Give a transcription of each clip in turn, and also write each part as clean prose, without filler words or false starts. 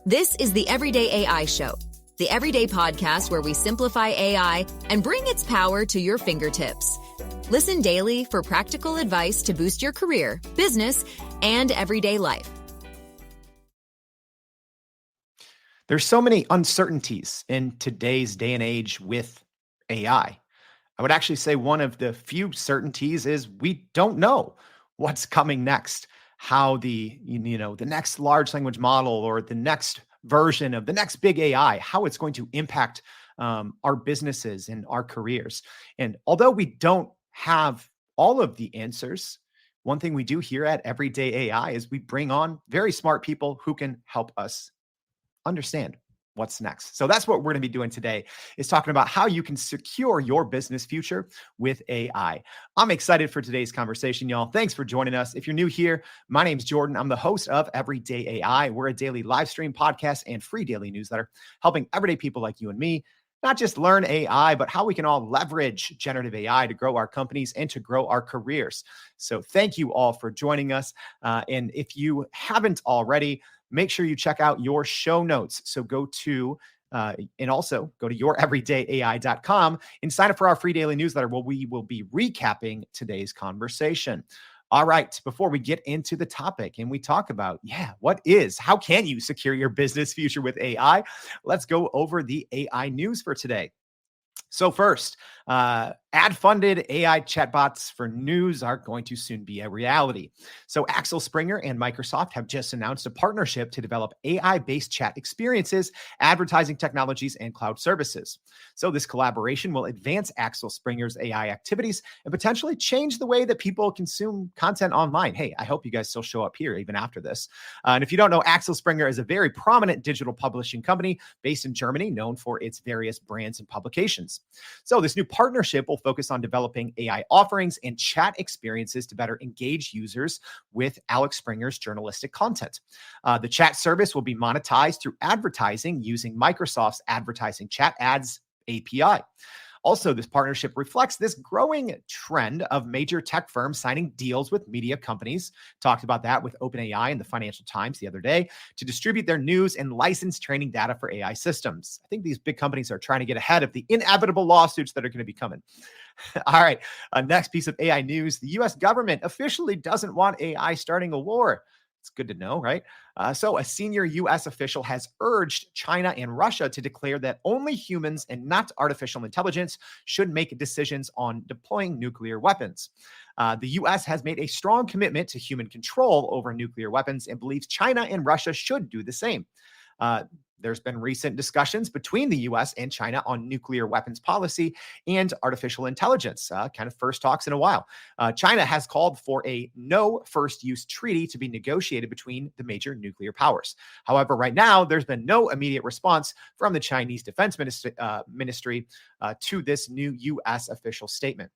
This is the Everyday AI Show, the everyday podcast where we simplify AI and bring its power to your fingertips. Listen daily for practical advice to boost your career, business, and everyday life. There's so many uncertainties in today's day and age with AI. I would actually say one of the few certainties is we don't know what's coming next, how the next large language model or the next version of the next big AI, how it's going to impact our businesses and our careers. And although we don't have all of the answers, one thing we do here at Everyday AI is we bring on very smart people who can help us understand what's next. So that's what we're going to be doing today, is talking about how you can secure your business future with AI. I'm excited for today's conversation, y'all. Thanks for joining us. If you're new here, my name's Jordan. I'm the host of Everyday AI. We're a daily live stream podcast and free daily newsletter, helping everyday people like you and me not just learn AI, but how we can all leverage generative AI to grow our companies and to grow our careers. So thank you all for joining us. And if you haven't already, make sure you check out your show notes. So go to youreverydayai.com and sign up for our free daily newsletter where we will be recapping today's conversation. All right, before we get into the topic and we talk about, how can you secure your business future with AI? Let's go over the AI news for today. So first, ad-funded AI chatbots for news are going to soon be a reality. So Axel Springer and Microsoft have just announced a partnership to develop AI-based chat experiences, advertising technologies, and cloud services. So this collaboration will advance Axel Springer's AI activities and potentially change the way that people consume content online. Hey, I hope you guys still show up here even after this. And if you don't know, Axel Springer is a very prominent digital publishing company based in Germany, known for its various brands and publications. So this new partnership will focus on developing AI offerings and chat experiences to better engage users with Alex Springer's journalistic content. The chat service will be monetized through advertising using Microsoft's advertising chat ads API. Also, this partnership reflects this growing trend of major tech firms signing deals with media companies. Talked about that with OpenAI and the Financial Times the other day to distribute their news and license training data for AI systems. I think these big companies are trying to get ahead of the inevitable lawsuits that are going to be coming. All right, next piece of AI news. The U.S. government officially doesn't want AI starting a war. It's good to know, right? So a senior U.S. official has urged China and Russia to declare that only humans and not artificial intelligence should make decisions on deploying nuclear weapons. The U.S. has made a strong commitment to human control over nuclear weapons and believes China and Russia should do the same. There's been recent discussions between the U.S. and China on nuclear weapons policy and artificial intelligence, kind of first talks in a while. China has called for a no first use treaty to be negotiated between the major nuclear powers. However, right now, there's been no immediate response from the Chinese Defense Ministry to this new U.S. official statement.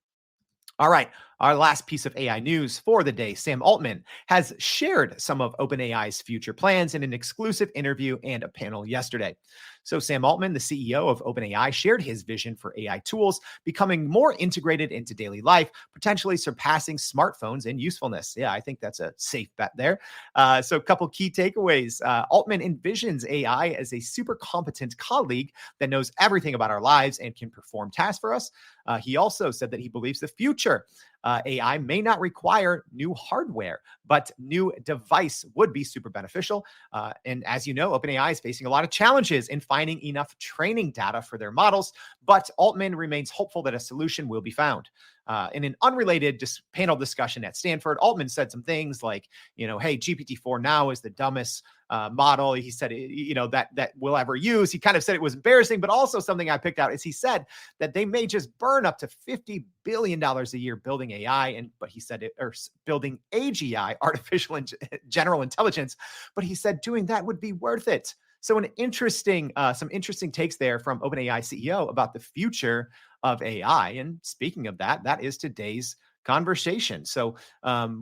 All right, our last piece of AI news for the day. Sam Altman has shared some of OpenAI's future plans in an exclusive interview and a panel yesterday. So Sam Altman, the CEO of OpenAI, shared his vision for AI tools becoming more integrated into daily life, potentially surpassing smartphones in usefulness. Yeah, I think that's a safe bet there. So a couple key takeaways. Altman envisions AI as a super competent colleague that knows everything about our lives and can perform tasks for us. He also said that he believes the future AI may not require new hardware, but new device would be super beneficial. And as you know, OpenAI is facing a lot of challenges in finding enough training data for their models, but Altman remains hopeful that a solution will be found. In an unrelated panel discussion at Stanford, Altman said some things like, hey, GPT-4 now is the dumbest model he said, that we'll ever use. He kind of said it was embarrassing, but also something I picked out is he said that they may just burn up to $50 billion a year building AI, but he said building AGI, artificial and general intelligence, but he said doing that would be worth it. So some interesting takes there from OpenAI CEO about the future of AI. And speaking of that, that is today's conversation. So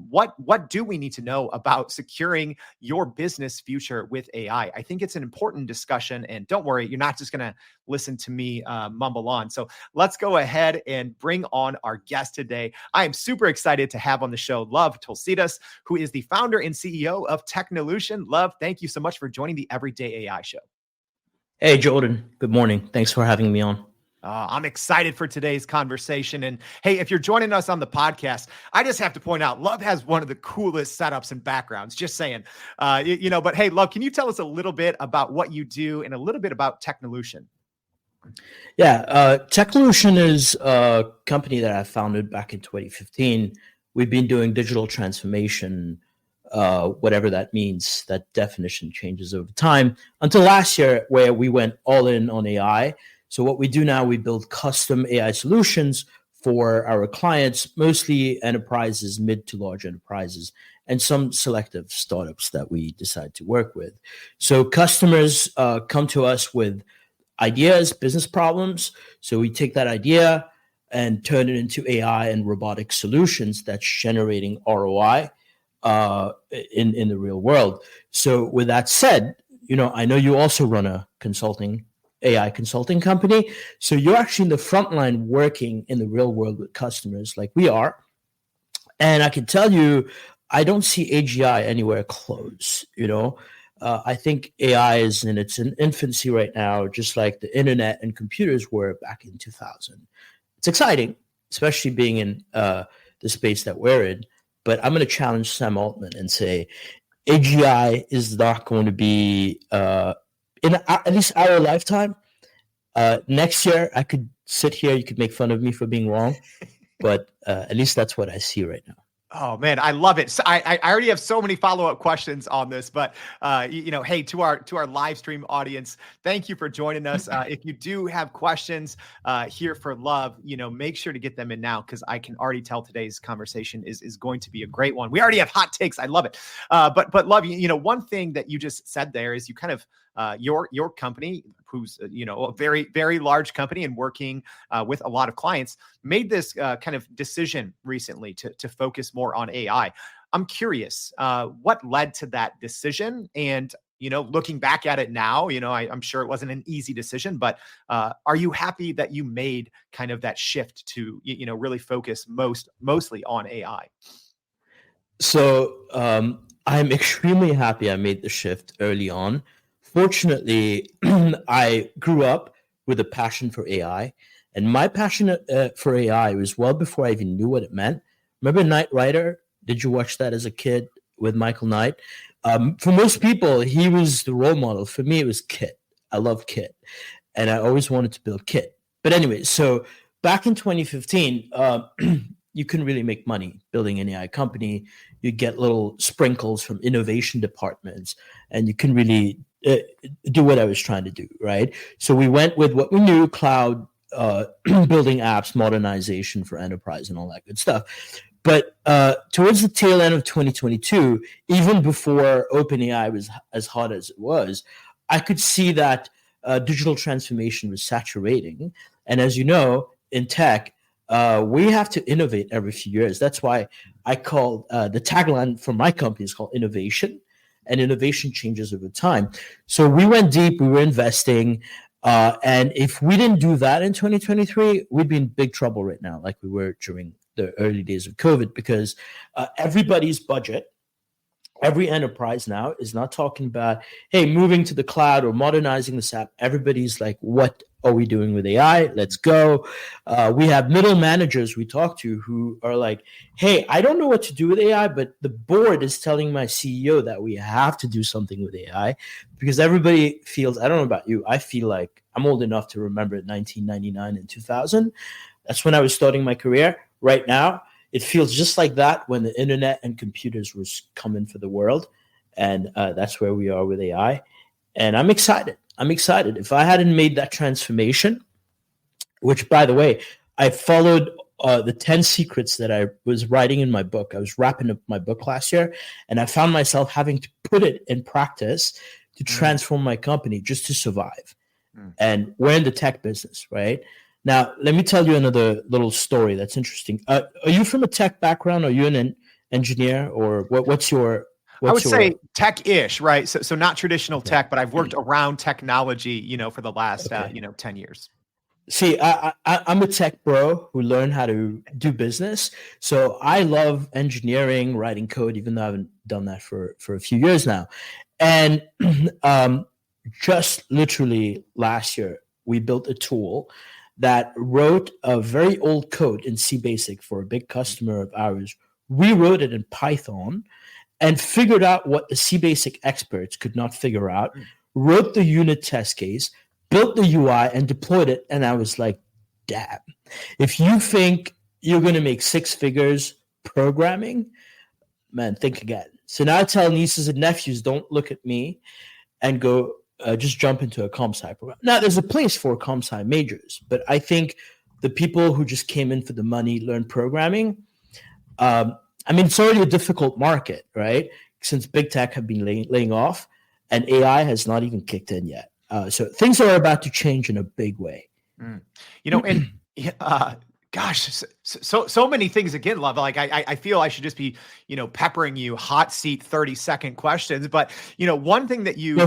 what do we need to know about securing your business future with AI? I think it's an important discussion, and don't worry, you're not just going to listen to me mumble on. So let's go ahead and bring on our guest today. I am super excited to have on the show Luv Tulsidas, who is the founder and CEO of Techolution. Luv, thank you so much for joining the Everyday AI Show. Hey, Jordan. Good morning. Thanks for having me on. I'm excited for today's conversation. And hey, if you're joining us on the podcast, I just have to point out, Luv has one of the coolest setups and backgrounds, just saying, but hey, Luv, can you tell us a little bit about what you do and a little bit about Techolution? Yeah, Techolution is a company that I founded back in 2015. We've been doing digital transformation, whatever that means. That definition changes over time until last year, where we went all in on AI. So what we do now, we build custom AI solutions for our clients, mostly enterprises, mid to large enterprises, and some selective startups that we decide to work with. So customers come to us with ideas, business problems. So we take that idea and turn it into AI and robotic solutions that's generating ROI in the real world. So with that said, I know you also run a AI consulting company. So you're actually in the front line working in the real world with customers like we are. And I can tell you, I don't see AGI anywhere close. I think AI is in its infancy right now, just like the internet and computers were back in 2000. It's exciting, especially being in the space that we're in. But I'm going to challenge Sam Altman and say AGI is not going to be in at least our lifetime. Next year, I could sit here. You could make fun of me for being wrong, but at least that's what I see right now. Oh man, I love it. So I already have so many follow-up questions on this, but hey, to our live stream audience, thank you for joining us. If you do have questions here for Luv, make sure to get them in now, because I can already tell today's conversation is going to be a great one. We already have hot takes. I love it. But Luv, one thing that you just said there is you kind of your company, who's a very, very large company and working with a lot of clients, made this kind of decision recently to focus more on AI. I'm curious, what led to that decision? And looking back at it now, I'm sure it wasn't an easy decision, but are you happy that you made kind of that shift to really focus mostly on AI? So I'm extremely happy I made the shift early on. Fortunately, I grew up with a passion for AI, and my passion for AI was well before I even knew what it meant. Remember Knight Rider? Did you watch that as a kid with Michael Knight? For most people, he was the role model. For me, it was Kit. I love Kit, and I always wanted to build Kit. But anyway, so back in 2015, you couldn't really make money building an AI company. You get little sprinkles from innovation departments, and you couldn't really do what I was trying to do, right? So we went with what we knew: cloud, building apps, modernization for enterprise, and all that good stuff. But towards the tail end of 2022, even before OpenAI was as hot as it was, I could see that digital transformation was saturating. And as you know, in tech, we have to innovate every few years. That's why I call the tagline for my company is called innovation, and innovation changes over time. So we went deep, we were investing, and if we didn't do that in 2023, we'd be in big trouble right now, like we were during the early days of COVID, because everybody's budget, every enterprise now is not talking about, hey, moving to the cloud or modernizing this app. Everybody's like, what are we doing with AI? Let's go. We have middle managers we talk to who are like, hey, I don't know what to do with AI, but the board is telling my CEO that we have to do something with AI, because everybody feels, I don't know about you, I feel like I'm old enough to remember 1999 and 2000. That's when I was starting my career. Right now, it feels just like that when the internet and computers was coming for the world. And that's where we are with AI. And I'm excited. If I hadn't made that transformation, which, by the way, I followed the 10 secrets that I was writing in my book. I was wrapping up my book last year, and I found myself having to put it in practice to transform my company just to survive. And we're in the tech business, right? Now, let me tell you another little story that's interesting. Are you from a tech background? Are you an engineer, or what's your I would say your tech-ish, right? So not traditional okay. tech, but I've worked around technology, for the last, Okay. 10 years. See, I'm a tech bro who learned how to do business. So I love engineering, writing code, even though I haven't done that for a few years now. And just literally last year, we built a tool that wrote a very old code in C Basic for a big customer of ours. We wrote it in Python and figured out what the C Basic experts could not figure out, wrote the unit test case, built the UI, and deployed it. And I was like, damn, if you think you're going to make six figures programming, man, think again. So now I tell nieces and nephews, don't look at me and go, just jump into a comp sci program. Now, there's a place for comp sci majors, but I think the people who just came in for the money, learn programming, it's already a difficult market, right? Since big tech have been laying off and AI has not even kicked in yet. So things are about to change in a big way. Gosh, so many things again, Luv. Like I feel I should just be, peppering you hot seat 30-second questions. But one thing that you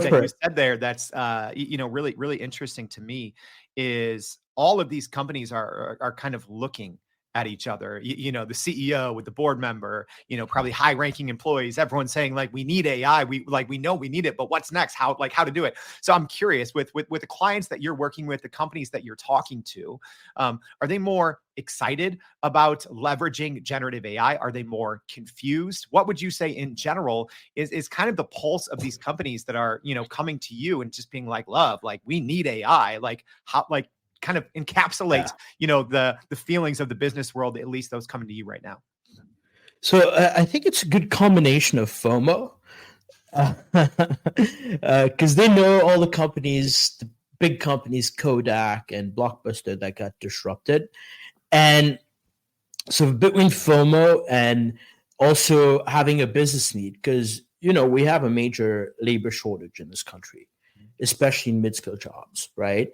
said there that's really, really interesting to me is all of these companies are kind of looking at each other, the CEO with the board member, probably high ranking employees, everyone saying like, we need AI. We know we need it, but what's next? How to do it? So I'm curious with the clients that you're working with, the companies that you're talking to, are they more excited about leveraging generative AI? Are they more confused? What would you say in general is kind of the pulse of these companies that are, coming to you and just being like, Luv, like we need AI, like how, like, kind of encapsulate, the feelings of the business world, at least those coming to you right now? So I think it's a good combination of FOMO, because they know all the companies, the big companies, Kodak and Blockbuster, that got disrupted. And so between FOMO and also having a business need, because, we have a major labor shortage in this country, especially in mid-skill jobs, right?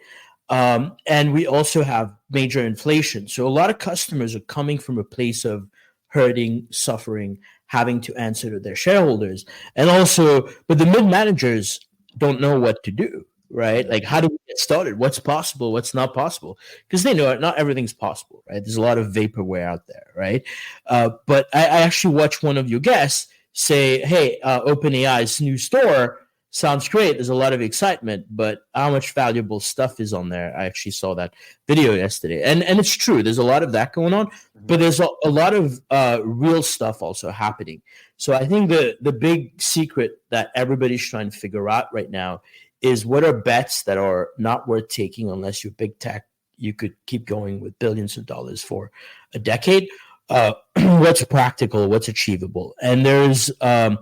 And we also have major inflation. So a lot of customers are coming from a place of hurting, suffering, having to answer to their shareholders. And also, but the mid-managers don't know what to do, right? Like, how do we get started? What's possible? What's not possible? Because they know not everything's possible, right? There's a lot of vaporware out there, right? But I actually watched one of your guests say, hey, OpenAI's new store sounds great. There's a lot of excitement, but how much valuable stuff is on there? I actually saw that video yesterday. And it's true. There's a lot of that going on, but there's a lot of real stuff also happening. So I think the big secret that everybody's trying to figure out right now is what are bets that are not worth taking unless you're big tech. You could keep going with billions of dollars for a decade. What's practical, what's achievable. And there's a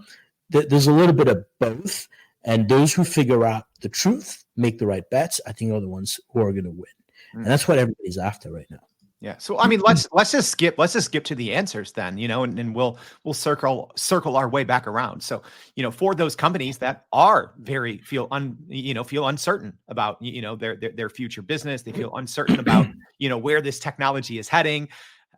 little bit of both. And those who figure out the truth, make the right bets, I think are the ones who are going to win. And that's what everybody's after right now. Yeah. So let's just skip to the answers then, and we'll circle our way back around. So, for those companies that are feel uncertain about, their future business, they feel uncertain about, where this technology is heading.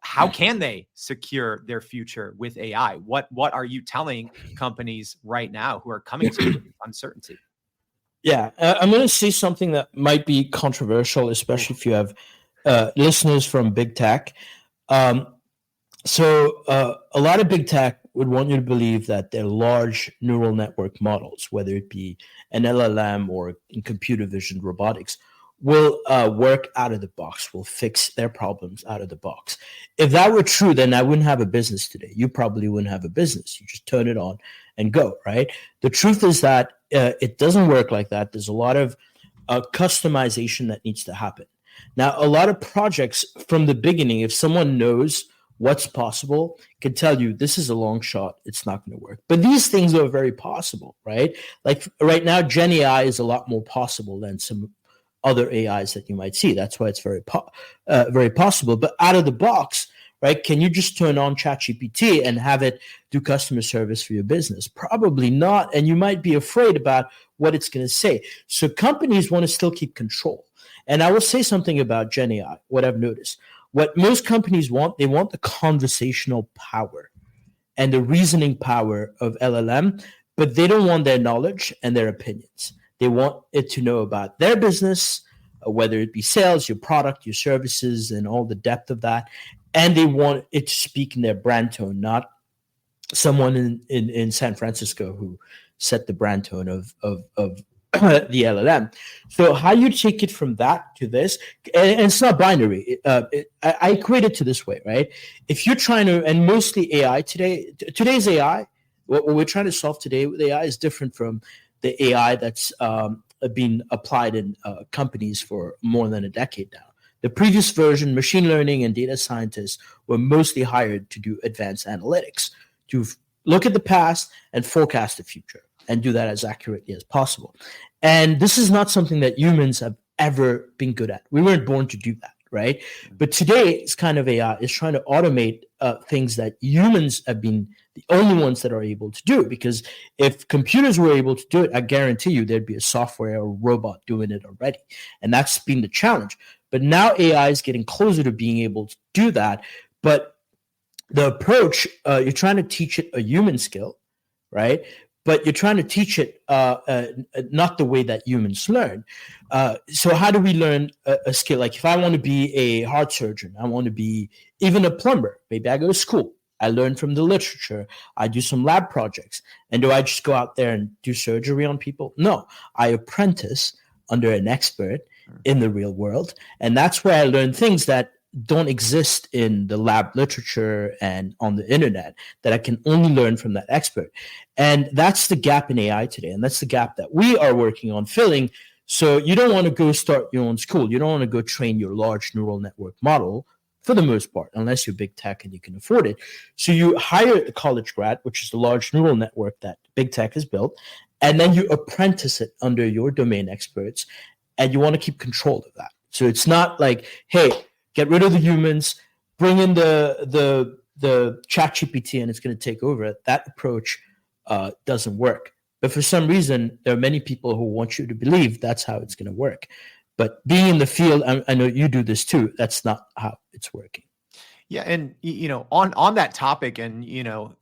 How can they secure their future with AI? What are you telling companies right now who are coming to you with uncertainty? Yeah, I'm going to say something that might be controversial, especially if you have listeners from big tech. So a lot of big tech would want you to believe that their large neural network models, whether it be an LLM or in computer vision robotics, will work out of the box, will fix their problems out of the box. If that were true, then I wouldn't have a business today. You probably wouldn't have a business. You just turn it on and go, right? The truth is that it doesn't work like that. There's a lot of customization that needs to happen. Now, a lot of projects from the beginning, if someone knows what's possible, can tell you this is a long shot, it's not going to work. But these things are very possible, right? Like right now, Gen AI is a lot more possible than some other AIs that you might see. That's why it's very possible. But out of the box, right, can you just turn on ChatGPT and have it do customer service for your business? Probably not. And you might be afraid about what it's going to say. So companies want to still keep control. And I will say something about Gen AI, what I've noticed. What most companies want, they want the conversational power and the reasoning power of LLM, but they don't want their knowledge and their opinions. They want it to know about their business, whether it be sales, your product, your services, and all the depth of that. And they want it to speak in their brand tone, not someone in San Francisco who set the brand tone of the LLM. So how you take it from that to this, and it's not binary. I equate it to this way, right? If you're trying to, and mostly AI today's AI, what we're trying to solve today with AI is different from the AI that's been applied in companies for more than a decade now. The previous version, machine learning and data scientists were mostly hired to do advanced analytics, to look at the past and forecast the future and do that as accurately as possible. And this is not something that humans have ever been good at. We weren't born to do that, right? But today, it's kind of AI is trying to automate things that humans have been the only ones that are able to do. Because if computers were able to do it, I guarantee you there'd be a software or robot doing it already. And that's been the challenge. But now AI is getting closer to being able to do that. But the approach, you're trying to teach it a human skill, right? But you're trying to teach it not the way that humans learn. So how do we learn a skill? Like if I want to be a heart surgeon, I want to be even a plumber. Maybe I go to school. I learn from the literature. I do some lab projects. And do I just go out there and do surgery on people? No, I apprentice under an expert in the real world. And that's where I learn things that don't exist in the lab literature and on the internet, that I can only learn from that expert. And that's the gap in AI today. And that's the gap that we are working on filling. So you don't want to go start your own school. You don't want to go train your large neural network model for the most part, unless you're big tech and you can afford it. So you hire a college grad, which is the large neural network that big tech has built, and then you apprentice it under your domain experts, and you want to keep control of that. So it's not like, hey, get rid of the humans, bring in the chat GPT and it's going to take over. That approach doesn't work. But for some reason, there are many people who want you to believe that's how it's going to work. But being in the field, I know you do this too, that's not how it's working. Yeah, and on that topic, and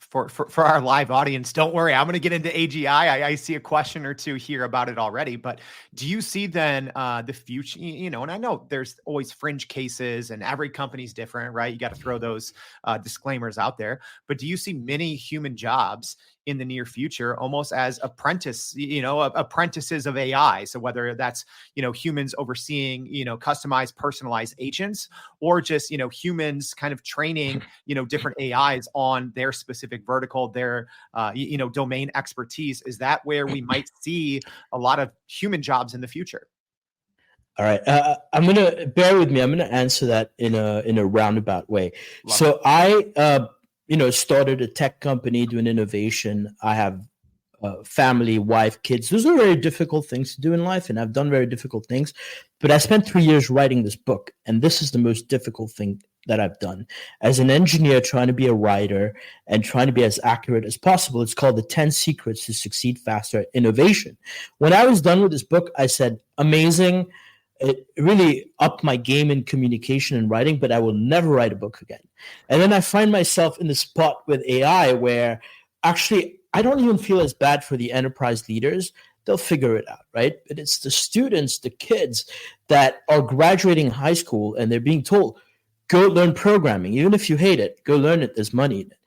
for our live audience, don't worry, I'm going to get into AGI. I see a question or two here about it already. But do you see then the future? And I know there's always fringe cases, and every company's different, right? You got to throw those disclaimers out there. But do you see many human jobs in the near future almost as apprentices of AI? So whether that's humans overseeing customized, personalized agents, or just humans kind of training different AIs on their specific vertical, their domain expertise. Is that where we might see a lot of human jobs in the future? All right, I'm gonna bear with me. I'm gonna answer that in a roundabout way. So I started a tech company doing innovation. I have family, wife, kids. Those are very difficult things to do in life, and I've done very difficult things. But I spent 3 years writing this book, and this is the most difficult thing that I've done. As an engineer trying to be a writer and trying to be as accurate as possible, it's called The 10 Secrets to Succeed Faster at Innovation. When I was done with this book, I said, amazing. It really upped my game in communication and writing, but I will never write a book again. And then I find myself in the spot with AI where actually I don't even feel as bad for the enterprise leaders. They'll figure it out, right? But it's the students, the kids that are graduating high school and they're being told, go learn programming. Even if you hate it, go learn it. There's money in it.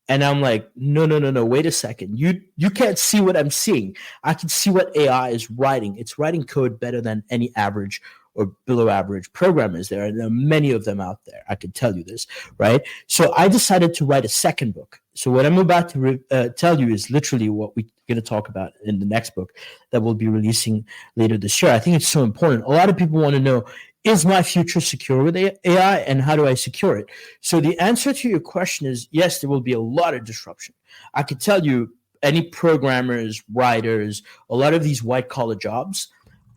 And I'm like, no, wait a second. You can't see what I'm seeing. I can see what AI is writing. It's writing code better than any average or below average programmers there. And there are many of them out there. I can tell you this, right? So I decided to write a second book. So what I'm about to tell you is literally what we're going to talk about in the next book that we'll be releasing later this year. I think it's so important. A lot of people want to know, is my future secure with AI, and how do I secure it? So the answer to your question is yes, there will be a lot of disruption. I could tell you any programmers, writers, a lot of these white collar jobs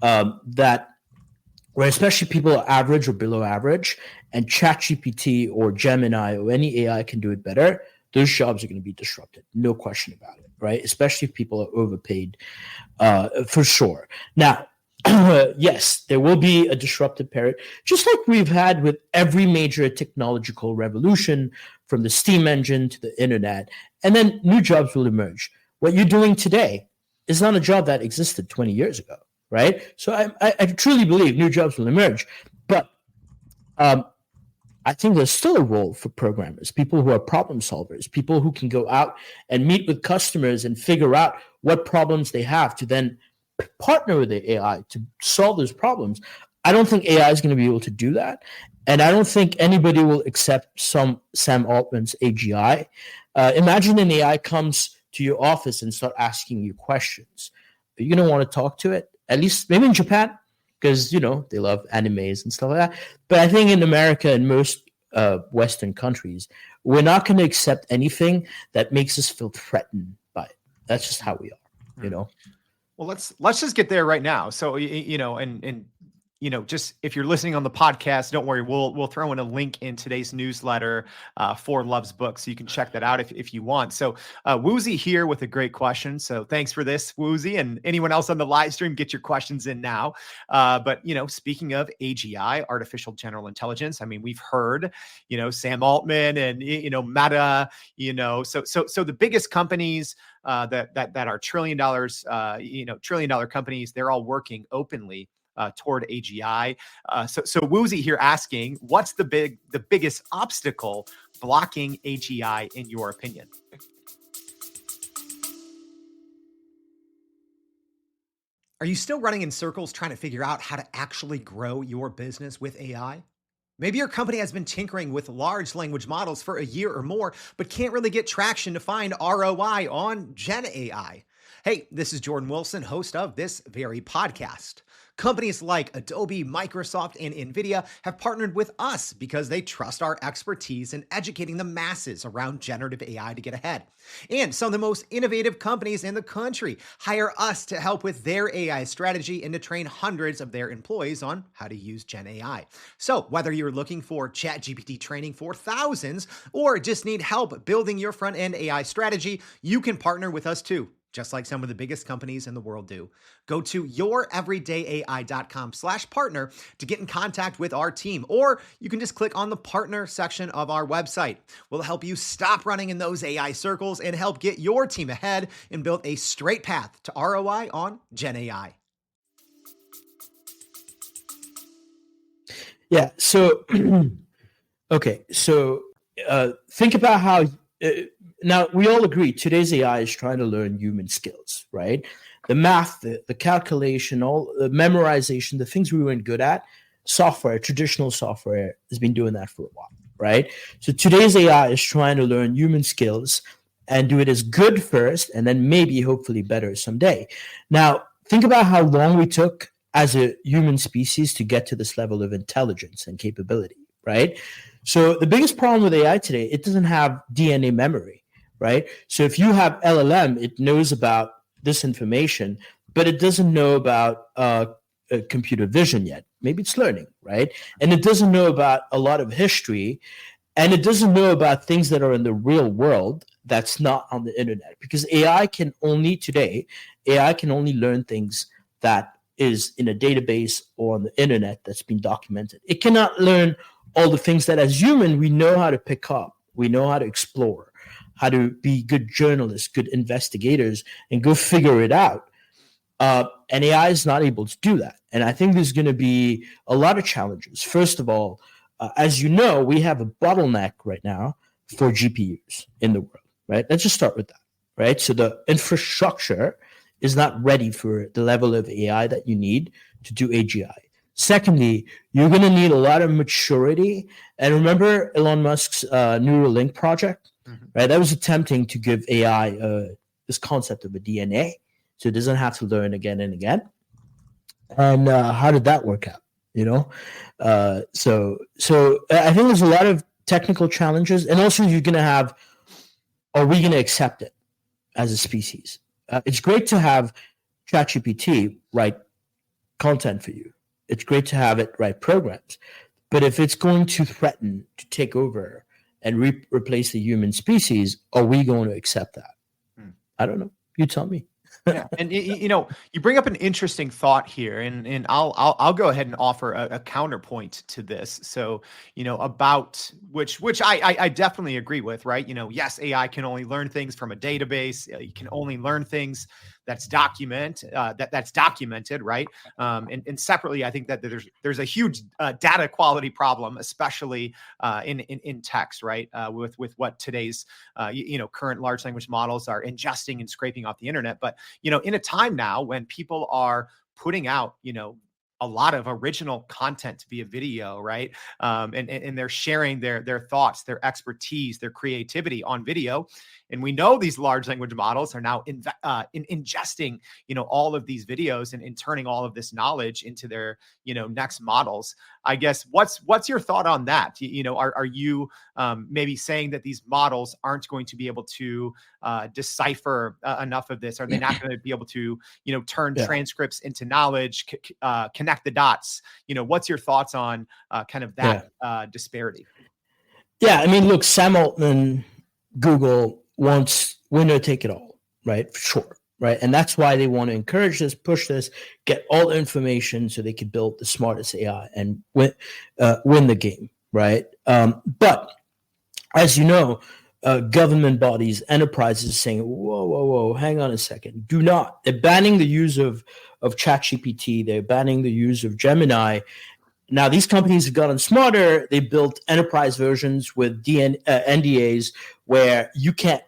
that where especially people are average or below average, and ChatGPT or Gemini or any AI can do it better, those jobs are going to be disrupted. No question about it, right? Especially if people are overpaid for sure. Now, yes, there will be a disruptive period, just like we've had with every major technological revolution, from the steam engine to the internet, and then new jobs will emerge. What you're doing today is not a job that existed 20 years ago, right? So I truly believe new jobs will emerge, but I think there's still a role for programmers, people who are problem solvers, people who can go out and meet with customers and figure out what problems they have to then partner with the AI to solve those problems. I don't think AI is going to be able to do that. And I don't think anybody will accept some Sam Altman's AGI. Imagine an AI comes to your office and start asking you questions. Are you going to want to talk to it? At least maybe in Japan, because, you know, they love animes and stuff like that. But I think in America and most Western countries, we're not going to accept anything that makes us feel threatened by it. That's just how we are, you know? Well, let's just get there right now. So, you know, and you know, just if you're listening on the podcast, don't worry, we'll throw in a link in today's newsletter for Luv's book, so you can check that out if you want. So Woozy here with a great question. So thanks for this, Woozy, and anyone else on the live stream, get your questions in now. But, you know, speaking of AGI, artificial general intelligence, I mean, we've heard, you know, Sam Altman and, you know, Meta, you know, so the biggest companies that are $1 trillion, $1 trillion companies, they're all working openly toward AGI. So Woozy here asking, what's the biggest obstacle blocking AGI in your opinion? Are you still running in circles trying to figure out how to actually grow your business with AI? Maybe your company has been tinkering with large language models for a year or more, but can't really get traction to find ROI on Gen AI. Hey, this is Jordan Wilson, host of this very podcast. Companies like Adobe, Microsoft, and NVIDIA have partnered with us because they trust our expertise in educating the masses around generative AI to get ahead. And some of the most innovative companies in the country hire us to help with their AI strategy and to train hundreds of their employees on how to use Gen AI. So whether you're looking for ChatGPT training for thousands or just need help building your front-end AI strategy, you can partner with us too, just like some of the biggest companies in the world do. Go to youreverydayai.com/partner to get in contact with our team, or you can just click on the partner section of our website. We'll help you stop running in those AI circles and help get your team ahead and build a straight path to ROI on Gen AI. Yeah. So, okay. So think about how... now, we all agree today's AI is trying to learn human skills, right? The math, the calculation, all the memorization, the things we weren't good at, traditional software has been doing that for a while, right? So today's AI is trying to learn human skills and do it as good first, and then maybe hopefully better someday. Now, think about how long we took as a human species to get to this level of intelligence and capability, right? So the biggest problem with AI today, it doesn't have DNA memory, right? So if you have LLM, it knows about this information, but it doesn't know about computer vision yet. Maybe it's learning, right? And it doesn't know about a lot of history, and it doesn't know about things that are in the real world that's not on the internet. Because AI can only learn things that is in a database or on the internet that's been documented. It cannot learn all the things that as human we know how to pick up, we know how to explore, how to be good journalists, good investigators, and go figure it out. And AI is not able to do that. And I think there's going to be a lot of challenges. First of all, as you know, we have a bottleneck right now for GPUs in the world, right? Let's just start with that, right? So the infrastructure is not ready for the level of AI that you need to do AGI. Secondly, you're going to need a lot of maturity. And remember Elon Musk's Neuralink project, right? That was attempting to give AI this concept of a DNA, so it doesn't have to learn again and again. And how did that work out? You know, so I think there's a lot of technical challenges, and also you're going to have, are we going to accept it as a species? It's great to have ChatGPT write content for you. It's great to have it write programs. But if it's going to threaten to take over and replace the human species, are we going to accept that? I don't know. You tell me. Yeah, and you bring up an interesting thought here, and I'll go ahead and offer a counterpoint to this. So, about which I definitely agree with, right? Yes, AI can only learn things from a database. You can only learn things that's that's documented, right? And separately, I think that there's a huge data quality problem, especially in text, right? With what today's current large language models are ingesting and scraping off the internet, but in a time now when people are putting out, a lot of original content via video, right? And they're sharing their thoughts, their expertise, their creativity on video. And we know these large language models are now ingesting, all of these videos and turning all of this knowledge into their, next models. I guess what's your thought on that? Are you maybe saying that these models aren't going to be able to decipher enough of this? Are they not going to be able to, turn transcripts into knowledge, connect the dots? What's your thoughts on kind of that disparity? Yeah, I mean, look, Sam Altman, Google wants winner take it all, right? For sure, right? And that's why they want to encourage this, push this, get all the information so they could build the smartest AI and win the game, right? But as you know, government bodies, enterprises saying, whoa, hang on a second. Do not. They're banning the use of ChatGPT. They're banning the use of Gemini. Now, these companies have gotten smarter. They built enterprise versions with NDAs where you can't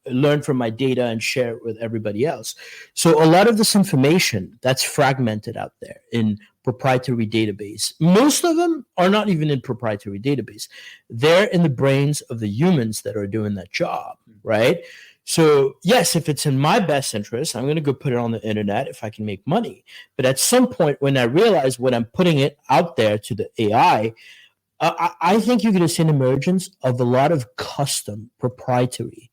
learn from my data and share it with everybody else. So a lot of this information that's fragmented out there in proprietary database, most of them are not even in proprietary database. They're in the brains of the humans that are doing that job, right? So yes, if it's in my best interest, I'm going to go put it on the internet if I can make money. But at some point when I realize when I'm putting it out there to the AI, I think you're going to see an emergence of a lot of custom proprietary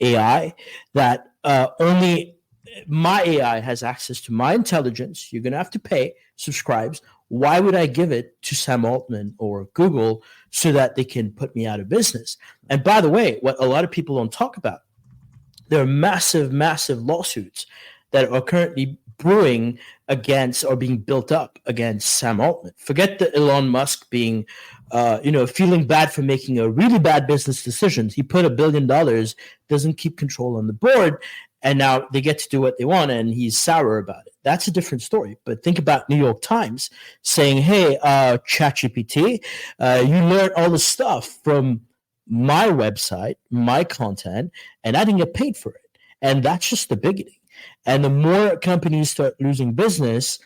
AI that only my AI has access to my intelligence. You're going to have to pay, subscribes. Why would I give it to Sam Altman or Google so that they can put me out of business? And by the way, what a lot of people don't talk about, there are massive lawsuits that are currently brewing against or being built up against Sam Altman. Forget the Elon Musk being, feeling bad for making a really bad business decisions. He put $1 billion, doesn't keep control on the board, and now they get to do what they want, and he's sour about it. That's a different story. But think about New York Times saying, hey, ChatGPT, you learned all the stuff from my website, my content, and I didn't get paid for it. And that's just the beginning. And the more companies start losing business,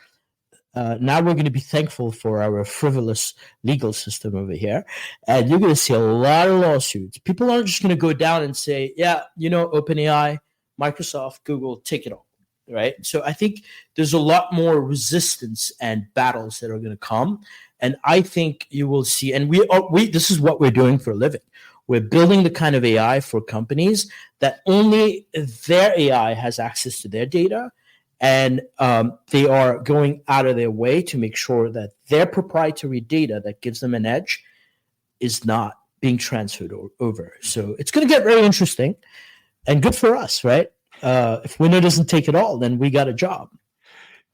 now we're going to be thankful for our frivolous legal system over here. And you're going to see a lot of lawsuits. People aren't just going to go down and say, yeah, OpenAI, Microsoft, Google, take it all, right? So I think there's a lot more resistance and battles that are going to come. And I think you will see, and this is what we're doing for a living. We're building the kind of AI for companies that only their AI has access to their data, and they are going out of their way to make sure that their proprietary data that gives them an edge is not being transferred over. So it's going to get very interesting and good for us, right? If winner doesn't take it all, then we got a job.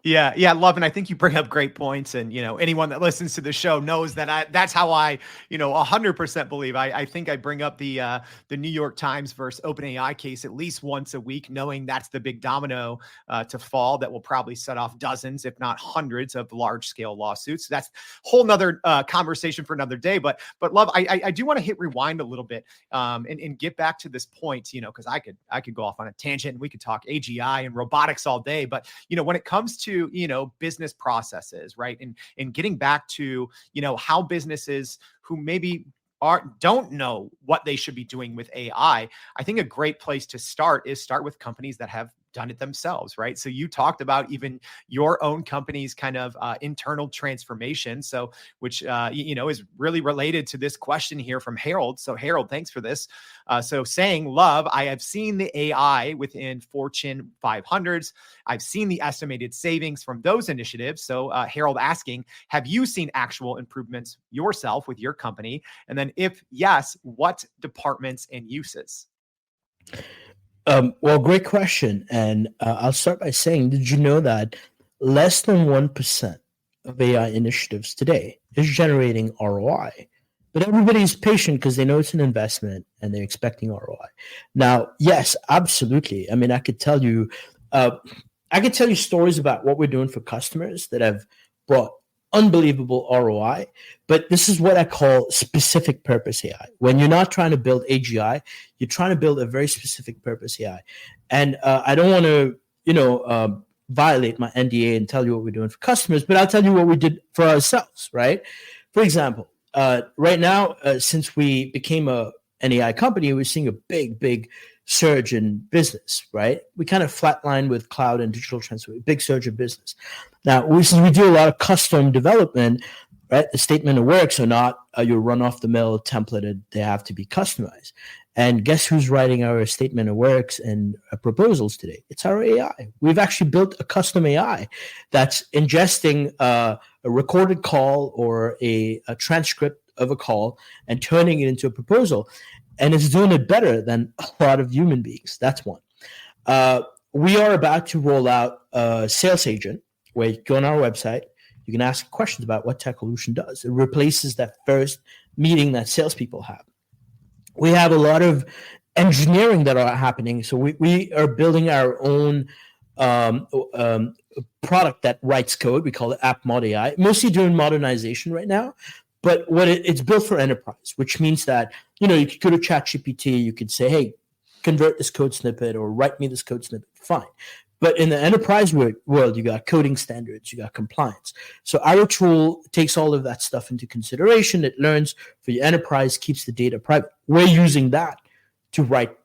Yeah, Luv, and I think you bring up great points. And anyone that listens to the show knows that that's how I 100% believe. I think I bring up the New York Times versus OpenAI case at least once a week, knowing that's the big domino to fall that will probably set off dozens, if not hundreds, of large scale lawsuits. That's a whole nother conversation for another day. But Luv, I do want to hit rewind a little bit and get back to this point, because I could go off on a tangent and we could talk AGI and robotics all day. But when it comes to business processes, right? And getting back to, how businesses who maybe don't know what they should be doing with AI, I think a great place to start with companies that have done it themselves, right? So you talked about even your own company's kind of internal transformation. So, which, is really related to this question here from Harold. So Harold, thanks for this. So saying, Luv, I have seen the AI within Fortune 500s. I've seen the estimated savings from those initiatives. So Harold asking, have you seen actual improvements yourself with your company? And then if yes, what departments and uses? Well, great question. And I'll start by saying, did you know that less than 1% of AI initiatives today is generating ROI? But everybody's patient because they know it's an investment and they're expecting ROI. Now, yes, absolutely. I mean, I could tell you stories about what we're doing for customers that have brought unbelievable ROI, but this is what I call specific purpose AI. When you're not trying to build AGI, you're trying to build a very specific purpose AI. And I don't want to, violate my NDA and tell you what we're doing for customers, but I'll tell you what we did for ourselves, right? For example, right now, since we became an AI company, we're seeing a big surge in business, right? We kind of flatlined with cloud and digital transformation, big surge of business. Now, since we do a lot of custom development, right? The statement of works are not your run-off-the-mill templated. They have to be customized. And guess who's writing our statement of works and proposals today? It's our AI. We've actually built a custom AI that's ingesting a recorded call or a transcript of a call and turning it into a proposal. And it's doing it better than a lot of human beings. That's one. We are about to roll out a sales agent where you go on our website, you can ask questions about what Techolution does. It replaces that first meeting that salespeople have. We have a lot of engineering that are happening. So we are building our own product that writes code. We call it App Mod AI, mostly doing modernization right now. But it's built for enterprise, which means that, you could go to ChatGPT, you could say, hey, convert this code snippet or write me this code snippet, fine. But in the enterprise world, you got coding standards, you got compliance. So our tool takes all of that stuff into consideration. It learns for your enterprise, keeps the data private. We're using that to write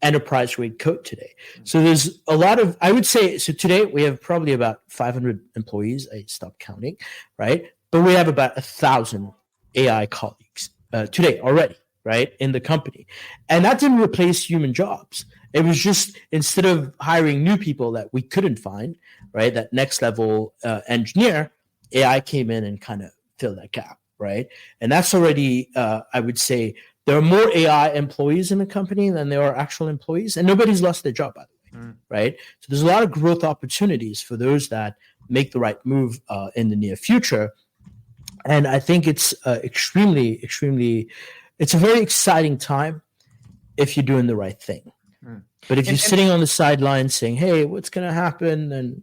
enterprise-grade code today. So there's a lot of, I would say, so today we have probably about 500 employees. I stopped counting, right? But we have about 1,000 AI colleagues today already, right, in the company. And that didn't replace human jobs. It was just, instead of hiring new people that we couldn't find, right, that next level engineer, AI came in and kind of filled that gap, right? And that's already, I would say, there are more AI employees in the company than there are actual employees, and nobody's lost their job, by the way, right? So there's a lot of growth opportunities for those that make the right move in the near future. And I think it's extremely, it's a very exciting time if you're doing the right thing. But if you're sitting on the sidelines saying, hey, what's going to happen? And,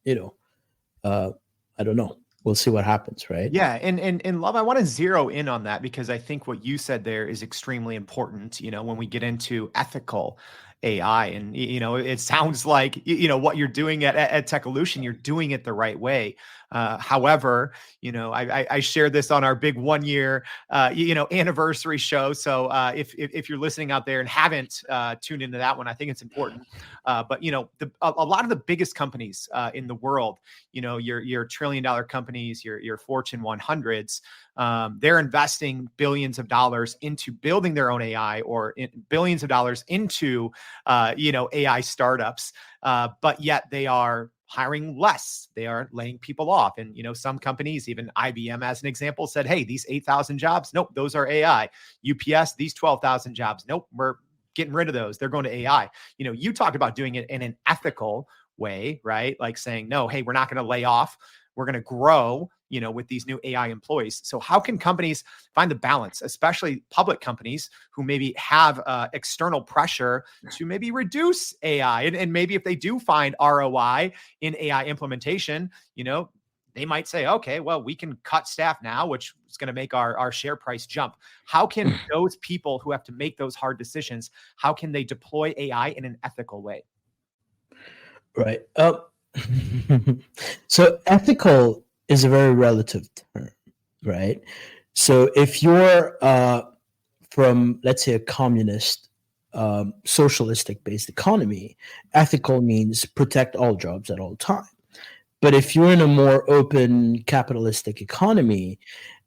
I don't know. We'll see what happens, right? Yeah. And Luv, I want to zero in on that because I think what you said there is extremely important, when we get into ethical AI. And, it sounds like, what you're doing at Techolution, you're doing it the right way. However, I shared this on our big 1 year, anniversary show. So if you're listening out there and haven't tuned into that one, I think it's important. But a lot of the biggest companies in the world, your $1 trillion companies, your Fortune 100s, they're investing billions of dollars into building their own AI or billions of dollars into AI startups, but yet they are hiring less. They are laying people off. And, some companies, even IBM as an example, said, hey, these 8,000 jobs, nope, those are AI. UPS, these 12,000 jobs, nope, we're getting rid of those. They're going to AI. You talked about doing it in an ethical way, right? Like saying, no, hey, we're not going to lay off. We're going to grow, with these new AI employees. So how can companies find the balance, especially public companies who maybe have external pressure to maybe reduce AI? And maybe if they do find ROI in AI implementation, they might say, okay, well, we can cut staff now, which is going to make our share price jump. How can those people who have to make those hard decisions, how can they deploy AI in an ethical way? Right. So ethical is a very relative term, right? So if you're from, let's say, a communist, socialistic-based economy, ethical means protect all jobs at all time. But if you're in a more open capitalistic economy,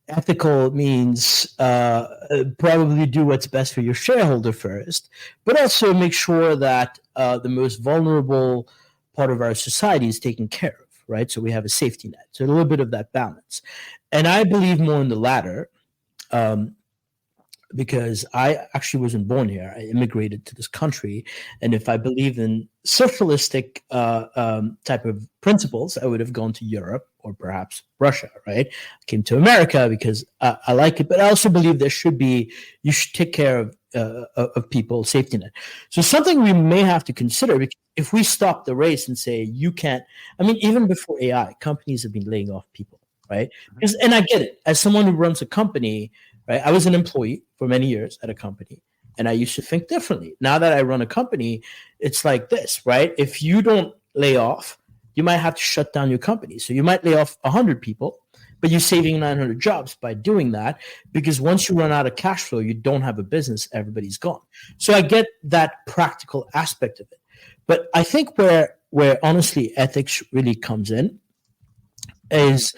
ethical means probably do what's best for your shareholder first, but also make sure that the most vulnerable part of our society is taken care of, right? So we have a safety net. So a little bit of that balance. And I believe more in the latter. because I actually wasn't born here. I immigrated to this country, and if I believed in socialistic type of principles, I would have gone to Europe or perhaps Russia. Right? I came to America because I like it, but I also believe you should take care of people, safety net. So something we may have to consider, because if we stop the race and say you can't, I mean, even before AI, companies have been laying off people, right? And I get it. As someone who runs a company, right? I was an employee for many years at a company, and I used to think differently. Now that I run a company, it's like this, right? If you don't lay off, you might have to shut down your company. So you might lay off 100 people, but you're saving 900 jobs by doing that, because once you run out of cash flow, you don't have a business, everybody's gone. So I get that practical aspect of it. But I think where honestly ethics really comes in is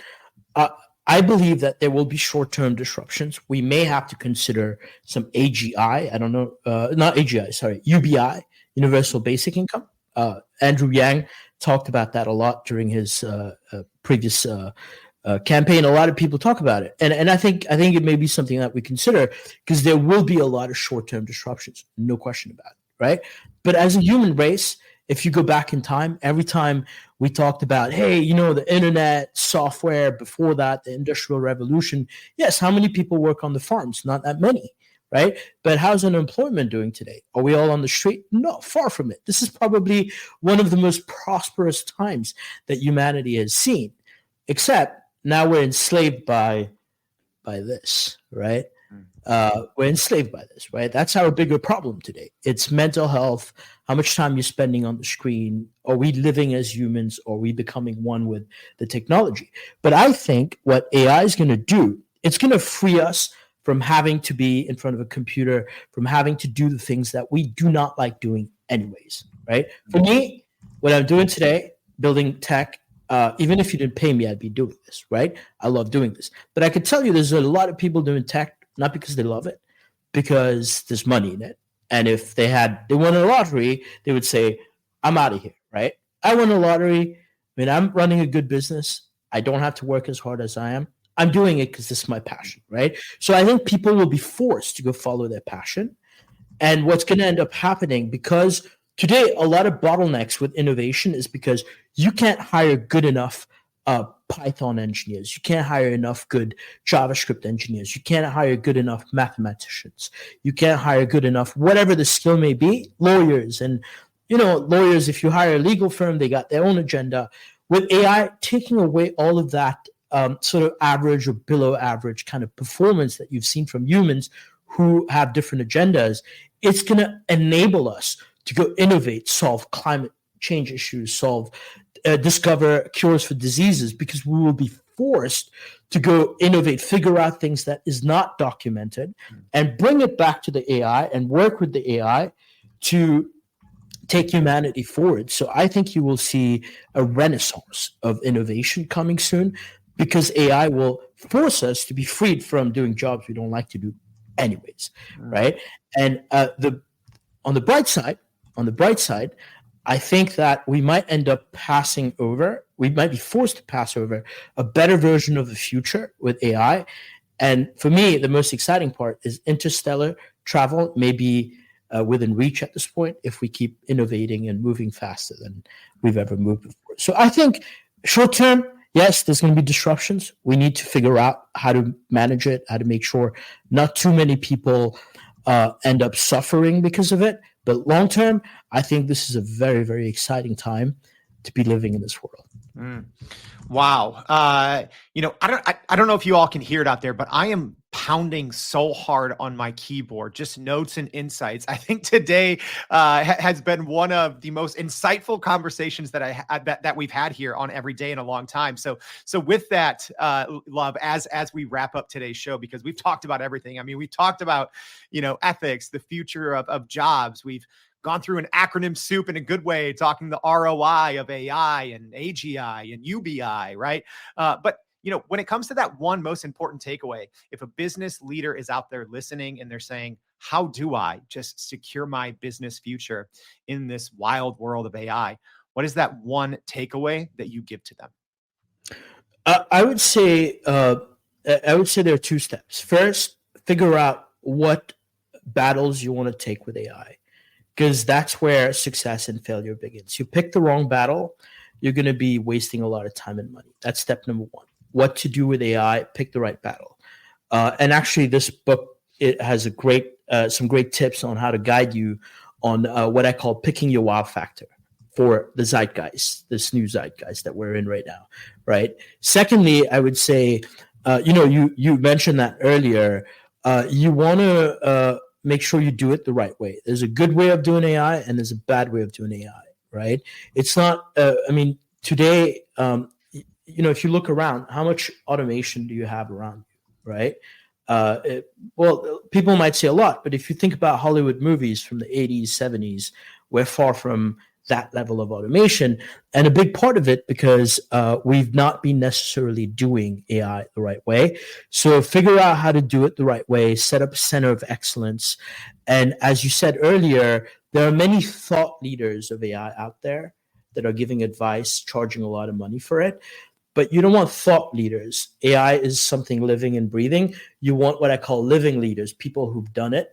I believe that there will be short-term disruptions. We may have to consider some AGI. I don't know, not AGI, sorry, UBI, Universal Basic Income. Andrew Yang talked about that a lot during his previous campaign. A lot of people talk about it, and I think it may be something that we consider, because there will be a lot of short-term disruptions, no question about it, right? But as a human race, if you go back in time, every time we talked about, hey, the internet, software, before that, the Industrial Revolution, yes, how many people work on the farms? Not that many, right? But how's unemployment doing today? Are we all on the street? No, far from it. This is probably one of the most prosperous times that humanity has seen, except now we're enslaved by this, right? We're enslaved by this, right? That's our bigger problem today. It's mental health, how much time you're spending on the screen. Are we living as humans? Or are we becoming one with the technology? But I think what AI is going to do, it's going to free us from having to be in front of a computer, from having to do the things that we do not like doing anyways, right? For me, what I'm doing today, building tech, even if you didn't pay me, I'd be doing this, right? I love doing this. But I could tell you there's a lot of people doing tech, not because they love it, because there's money in it. And if they won a lottery, they would say, I'm out of here, right? I won a lottery. I mean, I'm running a good business. I don't have to work as hard as I am. I'm doing it because this is my passion, right? So I think people will be forced to go follow their passion. And what's going to end up happening, because today a lot of bottlenecks with innovation is because you can't hire good enough Python engineers. You can't hire enough good JavaScript engineers. You can't hire good enough mathematicians. You can't hire good enough, whatever the skill may be, lawyers. And, lawyers, if you hire a legal firm, they got their own agenda. With AI taking away all of that sort of average or below average kind of performance that you've seen from humans who have different agendas, it's going to enable us to go innovate, solve climate change issues, discover cures for diseases, because we will be forced to go innovate, figure out things that is not documented, and bring it back to the AI and work with the AI to take humanity forward. So I think you will see a renaissance of innovation coming soon, because AI will force us to be freed from doing jobs we don't like to do anyways, right? And on the bright side, I think that we might end up we might be forced to pass over a better version of the future with AI. And for me, the most exciting part is interstellar travel may be within reach at this point if we keep innovating and moving faster than we've ever moved before. So I think short term, yes, there's going to be disruptions. We need to figure out how to manage it, how to make sure not too many people end up suffering because of it. But long term, I think this is a very, very exciting time to be living in this world. Wow. I don't know if you all can hear it out there, but I am pounding so hard on my keyboard, just notes and insights. I think today has been one of the most insightful conversations that we've had here on Every Day in a long time. So with that, Luv, as we wrap up today's show, because we've talked about everything. I mean, we've talked about, ethics, the future of jobs. We've gone through an acronym soup in a good way, talking the ROI of AI and AGI and UBI, right? But when it comes to that one most important takeaway, if a business leader is out there listening and they're saying, how do I just secure my business future in this wild world of AI? What is that one takeaway that you give to them? I would say there are two steps. First, figure out what battles you want to take with AI, because that's where success and failure begins. You pick the wrong battle, you're going to be wasting a lot of time and money. That's step number one. What to do with AI, pick the right battle. And actually, this book, it has some great tips on how to guide you on what I call picking your wow factor for the zeitgeist, this new zeitgeist that we're in right now, right? Secondly, I would say, you mentioned that earlier. You want to make sure you do it the right way. There's a good way of doing AI and there's a bad way of doing AI, right? It's not, today, if you look around, how much automation do you have around you, right? People might say a lot, but if you think about Hollywood movies from the 80s, 70s, we're far from that level of automation. And a big part of it because we've not been necessarily doing AI the right way. So figure out how to do it the right way, set up a center of excellence. And as you said earlier, there are many thought leaders of AI out there that are giving advice, charging a lot of money for it. But you don't want thought leaders. AI is something living and breathing. You want what I call living leaders, people who've done it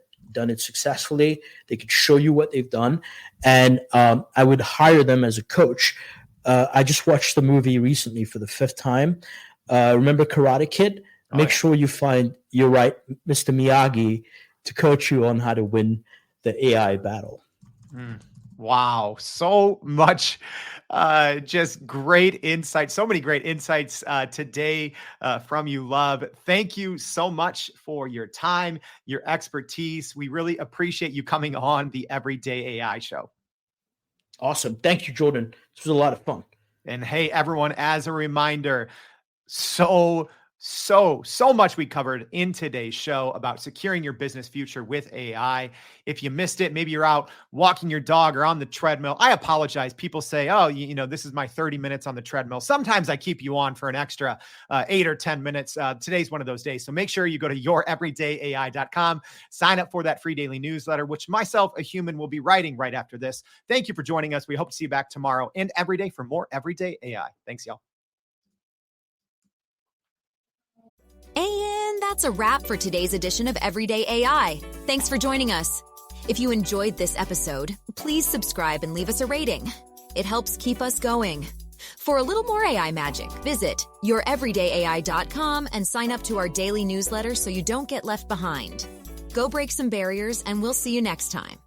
successfully. They could show you what they've done. And I would hire them as a coach. I just watched the movie recently for the 5th time. Remember Karate Kid? Make sure you find your right Mr. Miyagi to coach you on how to win the AI battle. Wow. So much, just great insights. So many great insights today from you, Luv. Thank you so much for your time, your expertise. We really appreciate you coming on the Everyday AI Show. Awesome. Thank you, Jordan. This was a lot of fun. And hey, everyone, as a reminder, so much we covered in today's show about securing your business future with AI. If you missed it, maybe you're out walking your dog or on the treadmill. I apologize. People say, oh, this is my 30 minutes on the treadmill. Sometimes I keep you on for an extra 8 or 10 minutes. Today's one of those days. So make sure you go to youreverydayai.com, sign up for that free daily newsletter, which myself, a human, will be writing right after this. Thank you for joining us. We hope to see you back tomorrow and every day for more Everyday AI. Thanks, y'all. And that's a wrap for today's edition of Everyday AI. Thanks for joining us. If you enjoyed this episode, please subscribe and leave us a rating. It helps keep us going. For a little more AI magic, visit youreverydayai.com and sign up to our daily newsletter so you don't get left behind. Go break some barriers, and we'll see you next time.